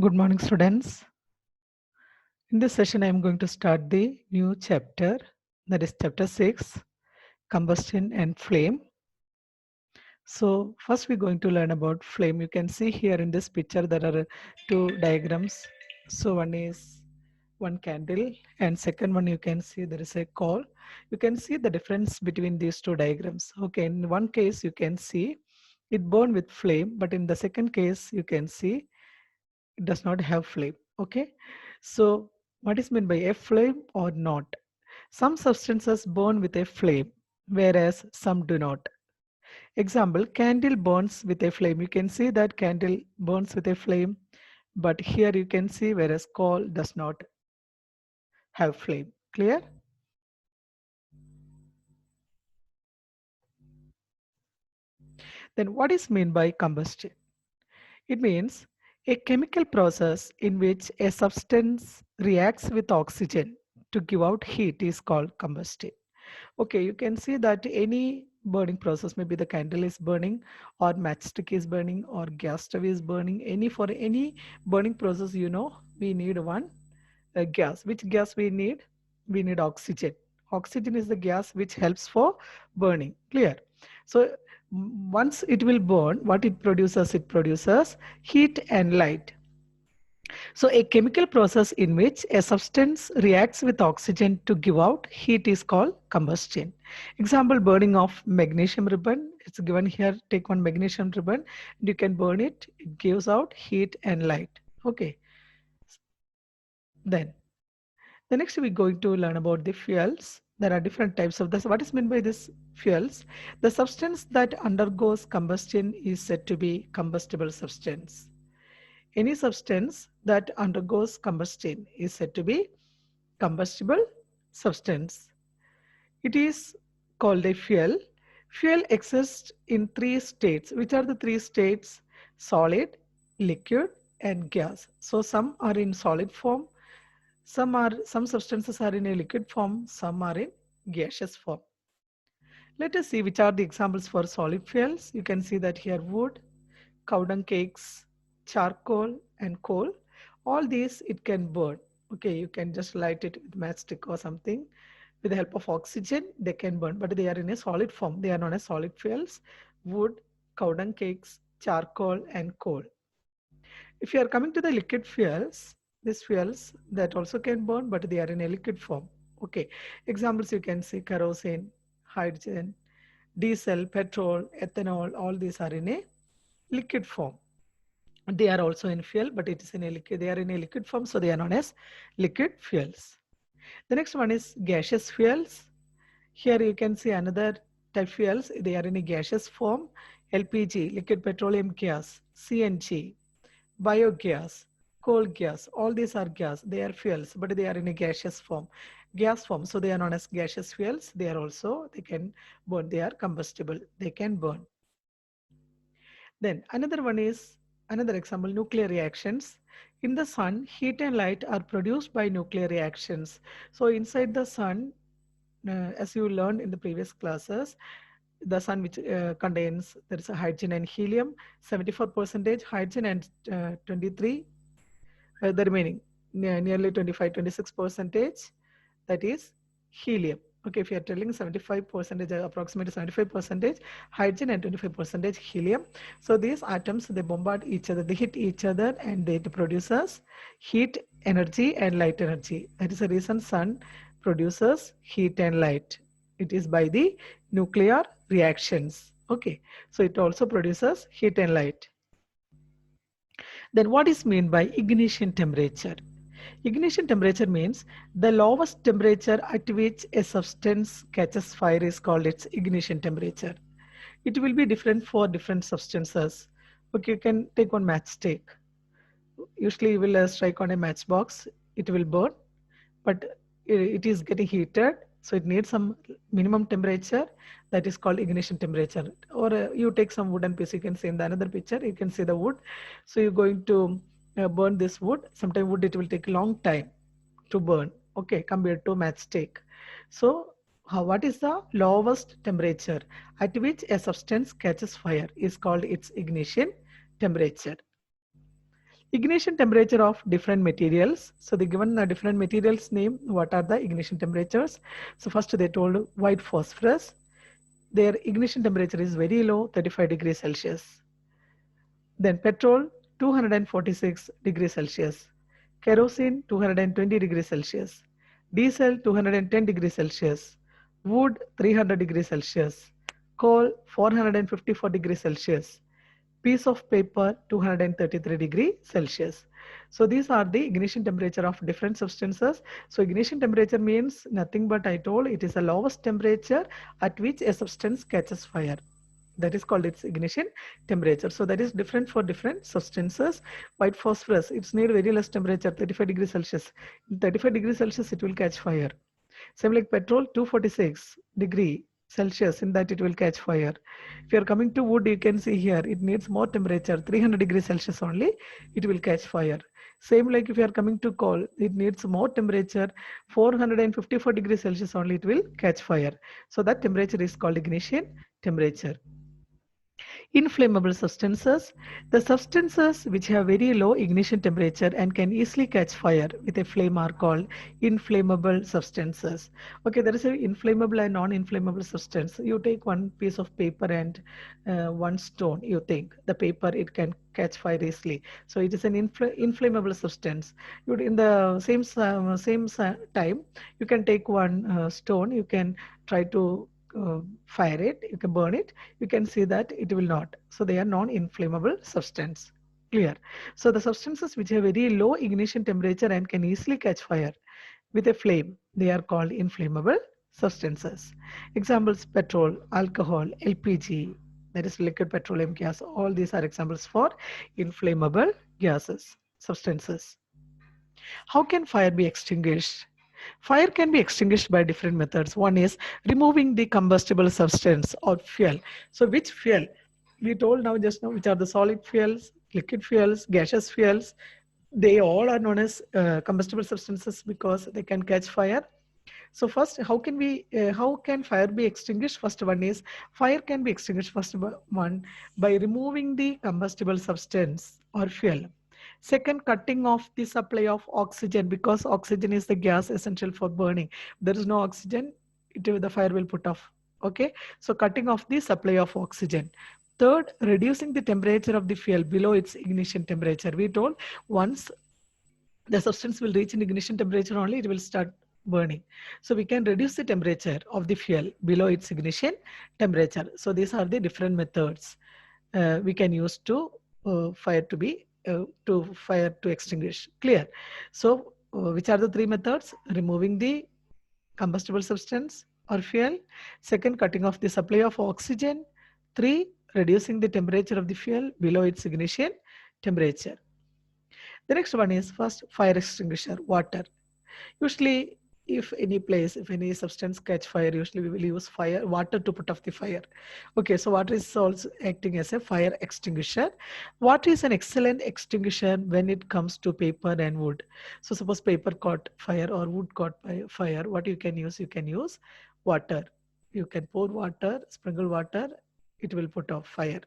Good morning, students. In this session, I am going to start the new chapter, that is chapter 6, Combustion and Flame. So first we're going to learn about flame. You can see here in this picture there are two diagrams. So one is one candle and second one you can see there is a coal. You can see the difference between these two diagrams. Okay, in one case you can see it burn with flame, but in the second case you can see it does not have flame. Okay, so what is meant by a flame or not? Some substances burn with a flame, whereas some do not. Example, candle burns with a flame. You can see that candle burns with a flame, but here you can see whereas coal does not have flame. Clear? Then what is meant by combustion? It means a chemical process in which a substance reacts with oxygen to give out heat is called combustion. Okay, you can see that any burning process, maybe the candle is burning or matchstick is burning or gas stove is burning, for any burning process, we need one gas. Which gas we need? We need oxygen. Oxygen is the gas which helps for burning. Clear? So once it will burn, what it produces? It produces heat and light. So a chemical process in which a substance reacts with oxygen to give out heat is called combustion. Example, burning of magnesium ribbon. It's given here, take one magnesium ribbon and you can burn it. It gives out heat and light. Okay, then the next we're going to learn about the fuels. There are different types of this. What is meant by this fuels? The substance that undergoes combustion is said to be combustible substance. Any substance that undergoes combustion is said to be combustible substance. It is called a fuel. Fuel exists in three states. Which are the three states? Solid, liquid, and gas. So some are in solid form, some substances are in a liquid form, some are in gaseous form. Let us see which are the examples for solid fuels. You can see that here wood, cow dung cakes, charcoal and coal. All these it can burn. Okay, you can just light it with matchstick or something. With the help of oxygen, they can burn, but they are in a solid form. They are known as solid fuels. Wood, cow dung cakes, charcoal and coal. If you are coming to the liquid fuels, these fuels that also can burn, but they are in a liquid form. Okay, examples you can see kerosene, hydrogen, diesel, petrol, ethanol, all these are in a liquid form. They are also in fuel, but it is in a liquid. They are in a liquid form, so they are known as liquid fuels. The next one is gaseous fuels. Here you can see another type fuels. They are in a gaseous form. LPG, liquid petroleum gas, CNG, biogas, coal gas, all these are gas. They are fuels, but they are in a gaseous form. Gas form, so they are known as gaseous fuels. They are also, they can burn. They are combustible. They can burn. Then another one is another example, nuclear reactions. In the sun, heat and light are produced by nuclear reactions. So inside the sun, as you learned in the previous classes, the sun which contains, there is a hydrogen and helium, 74% hydrogen and 23, the remaining nearly 25, 26 percentage, that is helium. Okay, if you are telling 75%, approximately 75% hydrogen and 25% helium. So these atoms, they bombard each other, they hit each other and they produces heat energy and light energy. That is the reason sun produces heat and light. It is by the nuclear reactions. Okay, so it also produces heat and light. Then what is meant by ignition temperature? Ignition temperature means the lowest temperature at which a substance catches fire is called its ignition temperature. It will be different for different substances. Okay, you can take one matchstick. Usually you will strike on a matchbox, it will burn, but it is getting heated, so it needs some minimum temperature, that is called ignition temperature. Or you take some wooden piece, you can see in the another picture, you can see the wood. So you're going to burn this wood. Sometimes wood, it will take a long time to burn, okay, compared to matchstick. So what is the lowest temperature at which a substance catches fire is called its ignition temperature. Ignition temperature of different materials. So they given a different materials name. What are the ignition temperatures? So first they told white phosphorus. Their ignition temperature is very low, 35 degrees Celsius. Then petrol, 246 degrees Celsius. Kerosene, 220 degrees Celsius. Diesel, 210 degrees Celsius. Wood, 300 degrees Celsius. Coal, 454 degrees Celsius. Piece of paper, 233 degrees Celsius. So these are the ignition temperature of different substances. So ignition temperature means nothing but I told it is the lowest temperature at which a substance catches fire. That is called its ignition temperature. So that is different for different substances. White phosphorus, it's need very less temperature, 35 degrees Celsius. In 35 degrees Celsius, it will catch fire. Same like petrol, 246 degree Celsius, in that it will catch fire. If you are coming to wood, you can see here, it needs more temperature, 300 degrees Celsius only, it will catch fire. Same like if you are coming to coal, it needs more temperature, 454 degrees Celsius only, it will catch fire. So that temperature is called ignition temperature. Inflammable substances. The substances which have very low ignition temperature and can easily catch fire with a flame are called inflammable substances. Okay, there is an inflammable and non-inflammable substance. You take one piece of paper and one stone, you think the paper, it can catch fire easily. So it is an inflammable substance. You, in the same time, you can take one stone, you can try to fire it, you can burn it, you can see that it will not. So they are non-inflammable substance. Clear. So the substances which have very low ignition temperature and can easily catch fire with a flame, they are called inflammable substances. Examples: petrol, alcohol, LPG, that is liquid petroleum gas. All these are examples for inflammable gases, substances. How can fire be extinguished? Fire can be extinguished by different methods. One is removing the combustible substance or fuel. So which fuel? We told now just now which are the solid fuels, liquid fuels, gaseous fuels. They all are known as combustible substances because they can catch fire. So first, how can fire be extinguished? First one is fire can be extinguished one by removing the combustible substance or fuel. Second, cutting off the supply of oxygen because oxygen is the gas essential for burning. There is no oxygen, the fire will put off. Okay, so cutting off the supply of oxygen. Third, reducing the temperature of the fuel below its ignition temperature. We told once the substance will reach an ignition temperature only, it will start burning. So we can reduce the temperature of the fuel below its ignition temperature. So these are the different methods we can use to fire to extinguish. Clear. So which are the three methods? Removing the combustible substance or fuel. Second, cutting off the supply of oxygen. Three, reducing the temperature of the fuel below its ignition temperature. The next one is first fire extinguisher, water. Usually, if any substance catch fire, usually we will use water to put off the fire. Okay, so water is also acting as a fire extinguisher. Water is an excellent extinguisher when it comes to paper and wood. So suppose paper caught fire or wood caught fire, what you can use? You can use water. You can pour water, sprinkle water, it will put off fire.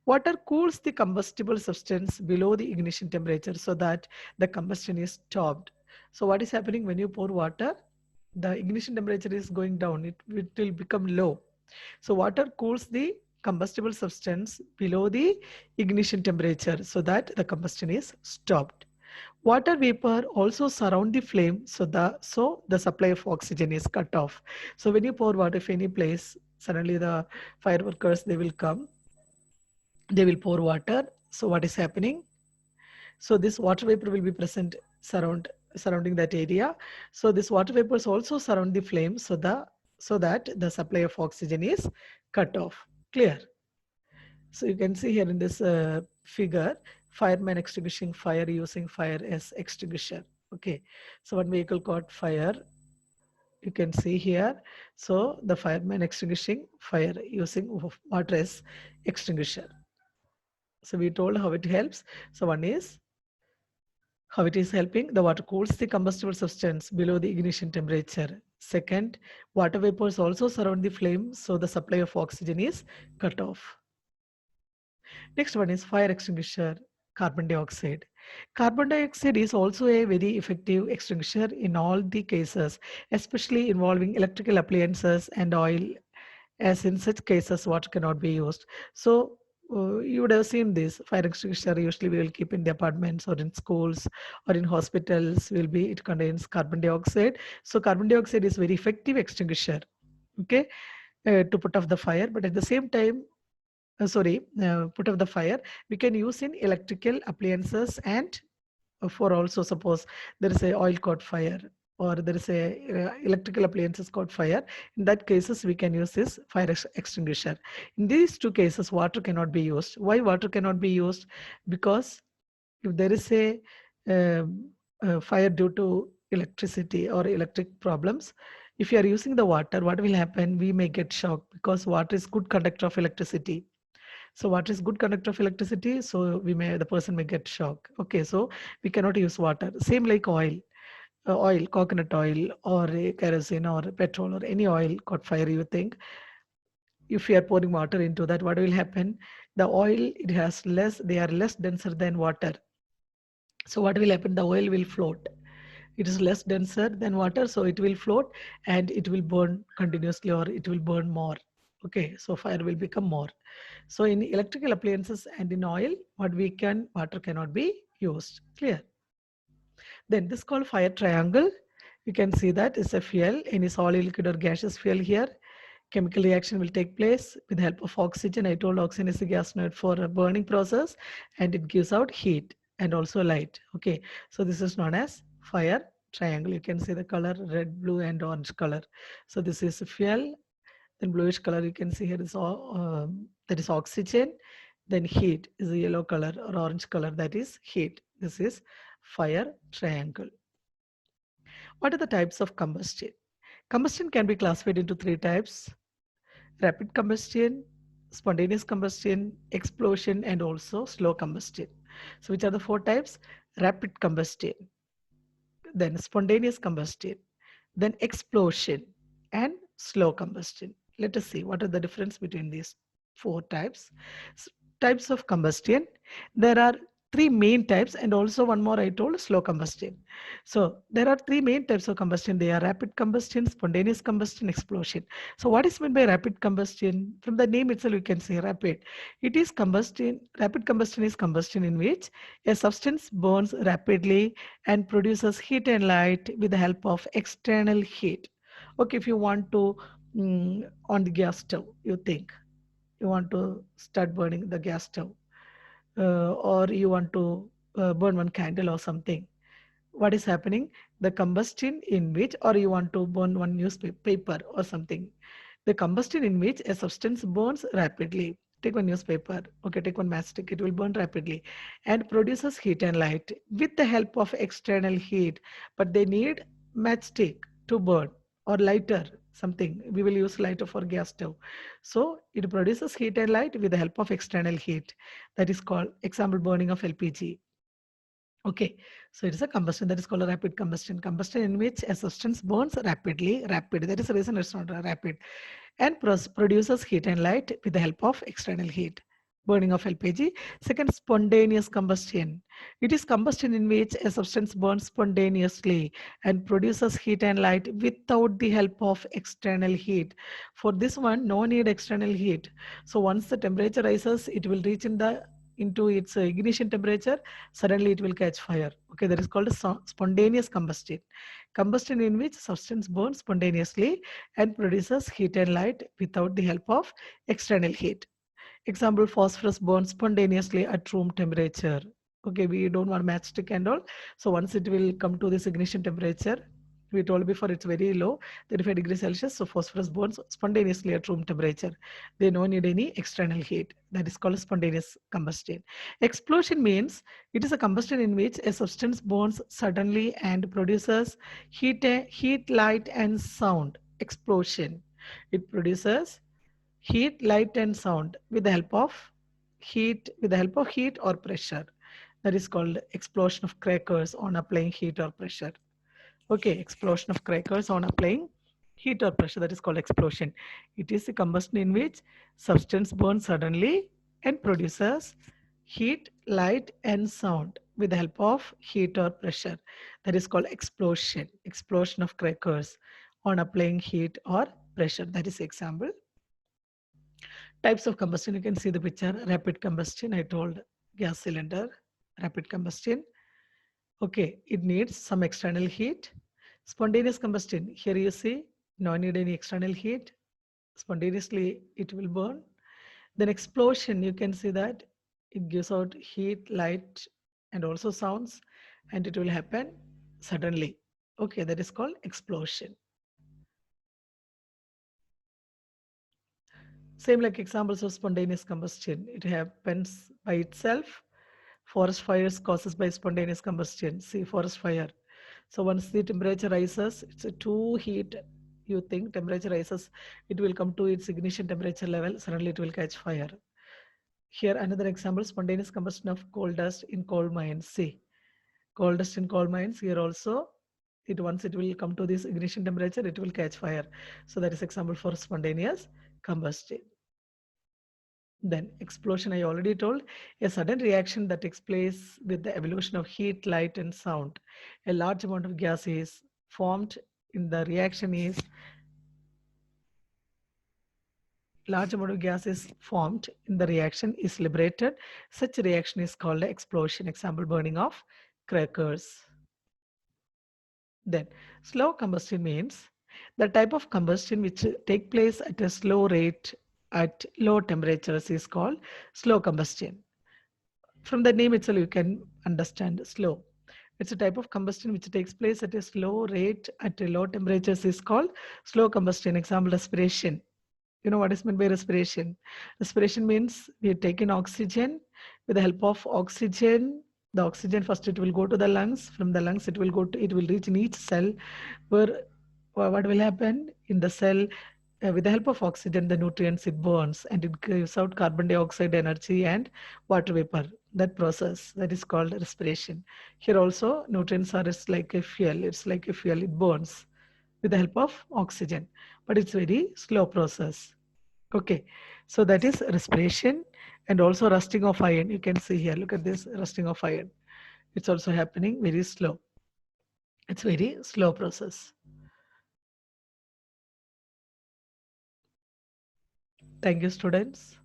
Water cools the combustible substance below the ignition temperature so that the combustion is stopped. So what is happening when you pour water? The ignition temperature is going down. It will become low. So water cools the combustible substance below the ignition temperature so that the combustion is stopped. Water vapor also surround the flame so the supply of oxygen is cut off. So when you pour water, if any place, suddenly the fireworkers, they will come, they will pour water. So what is happening? So this water vapor will be present surrounding that area. So this water vapors also surround the flame so that the supply of oxygen is cut off. Clear? So you can see here in this figure, fireman extinguishing fire using fire as extinguisher. Okay, so one vehicle caught fire, you can see here. So the fireman extinguishing fire using water as extinguisher. So we told how it helps. So one is how it is helping. The water cools the combustible substance below the ignition temperature. Second, water vapors also surround the flame, so the supply of oxygen is cut off. Next one is fire extinguisher, carbon dioxide. Carbon dioxide is also a very effective extinguisher in all the cases, especially involving electrical appliances and oil, as in such cases water cannot be used. So you would have seen this fire extinguisher usually we will keep in the apartments or in schools or in hospitals will be it contains carbon dioxide. So carbon dioxide is very effective extinguisher, okay, to put off the fire. But at the same time, put off the fire, we can use in electrical appliances and for also suppose there is a oil caught fire or there is a electrical appliances caught fire. In that cases we can use this fire extinguisher. In these two cases water cannot be used. Why water cannot be used? Because if there is a fire due to electricity or electric problems, if you are using the water, what will happen? We may get shocked because water is good conductor of electricity. So water is good conductor of electricity, so the person may get shock. Okay, so we cannot use water. Same like oil, coconut oil or kerosene or petrol or any oil caught fire. You think if you are pouring water into that, what will happen? The oil it has less, they are less denser than water. So what will happen? The oil will float. It is less denser than water, so it will float and it will burn continuously or it will burn more. Okay, so fire will become more. So in electrical appliances and in oil, water cannot be used. Clear? Then this called fire triangle. You can see that is a fuel, any solid, liquid or gaseous fuel here. Chemical reaction will take place with the help of oxygen. I told oxygen is a gas node for a burning process and it gives out heat and also light. Okay, so this is known as fire triangle. You can see the color red, blue and orange color. So this is fuel, then bluish color you can see here is all, that is oxygen, then heat is a yellow color or orange color, that is heat. This is fire triangle. What are the types of combustion? Combustion can be classified into three types: rapid combustion, spontaneous combustion, explosion, and also slow combustion. So which are the four types? Rapid combustion, then spontaneous combustion, then explosion, and slow combustion. Let us see what are the difference between these four types. Types of combustion. There are three main types and also one more I told, slow combustion. So there are three main types of combustion. They are rapid combustion, spontaneous combustion, explosion. So what is meant by rapid combustion? From the name itself you can say rapid. It is combustion. Rapid combustion is combustion in which a substance burns rapidly and produces heat and light with the help of external heat. Okay, if you want to on the gas stove, you think you want to start burning the gas stove, or you want to burn one candle or something. What is happening? The combustion in which, or you want to burn one newspaper or something. The combustion in which a substance burns rapidly. Take one newspaper, okay, take one matchstick, it will burn rapidly and produces heat and light with the help of external heat. But they need matchstick to burn or lighter, something. We will use lighter for gas stove. So it produces heat and light with the help of external heat. That is called example burning of LPG. Okay, so it is a combustion that is called a rapid combustion. Combustion in which a substance burns rapidly, rapid. That is the reason it's not rapid, and produces heat and light with the help of external heat. Burning of LPG. Second, spontaneous combustion. It is combustion in which a substance burns spontaneously and produces heat and light without the help of external heat. For this one, no need external heat. So once the temperature rises, it will reach into its ignition temperature, suddenly it will catch fire. Okay, that is called a spontaneous combustion. Combustion in which substance burns spontaneously and produces heat and light without the help of external heat. Example, phosphorus burns spontaneously at room temperature. Okay, we don't want matchstick and all. So once it will come to this ignition temperature, we told before it's very low, 35 degrees Celsius. So phosphorus burns spontaneously at room temperature. They don't need any external heat. That is called spontaneous combustion. Explosion means it is a combustion in which a substance burns suddenly and produces heat, light, and sound. Explosion. It produces heat, light, and sound with the help of heat or pressure. That is called explosion of crackers on applying heat or pressure. Okay, explosion of crackers on applying heat or pressure, that is called explosion. It is a combustion in which substance burns suddenly and produces heat, light, and sound with the help of heat or pressure. That is called explosion. Explosion of crackers on applying heat or pressure. That is example. Types of combustion. You can see the picture. Rapid combustion. I told gas cylinder. Rapid combustion. Okay, it needs some external heat. Spontaneous combustion. Here you see, no need any external heat. Spontaneously it will burn. Then explosion, you can see that it gives out heat, light, and also sounds, and it will happen suddenly. Okay, that is called explosion. Same like examples of spontaneous combustion. It happens by itself. Forest fires causes by spontaneous combustion. See forest fire. So once the temperature rises, it's a too heat. You think temperature rises, it will come to its ignition temperature level. Suddenly it will catch fire. Here another example, spontaneous combustion of coal dust in coal mines. See, coal dust in coal mines. Here also, it once it will come to this ignition temperature, it will catch fire. So that is example for spontaneous combustion. Then explosion, I already told, a sudden reaction that takes place with the evolution of heat, light, and sound. A large amount of gas is formed in the reaction is large amount of gas is formed in the reaction is liberated. Such a reaction is called an explosion. Example, burning of crackers. Then slow combustion means the type of combustion which take place at a slow rate at low temperatures is called slow combustion. From the name itself, you can understand slow. It's a type of combustion which takes place at a slow rate at a low temperatures is called slow combustion. Example, respiration. You know what is meant by respiration? Respiration means we take in oxygen. With the help of oxygen, the oxygen first it will go to the lungs. From the lungs, it will go to, it will reach in each cell where what will happen in the cell with the help of oxygen, the nutrients it burns and it gives out carbon dioxide energy and water vapor. That process that is called respiration. Here also nutrients are it's like a fuel. It's like a fuel. It burns with the help of oxygen, but it's very slow process. Okay, so that is respiration and also rusting of iron. You can see here. Look at this rusting of iron. It's also happening very slow. It's very slow process. Thank you, students.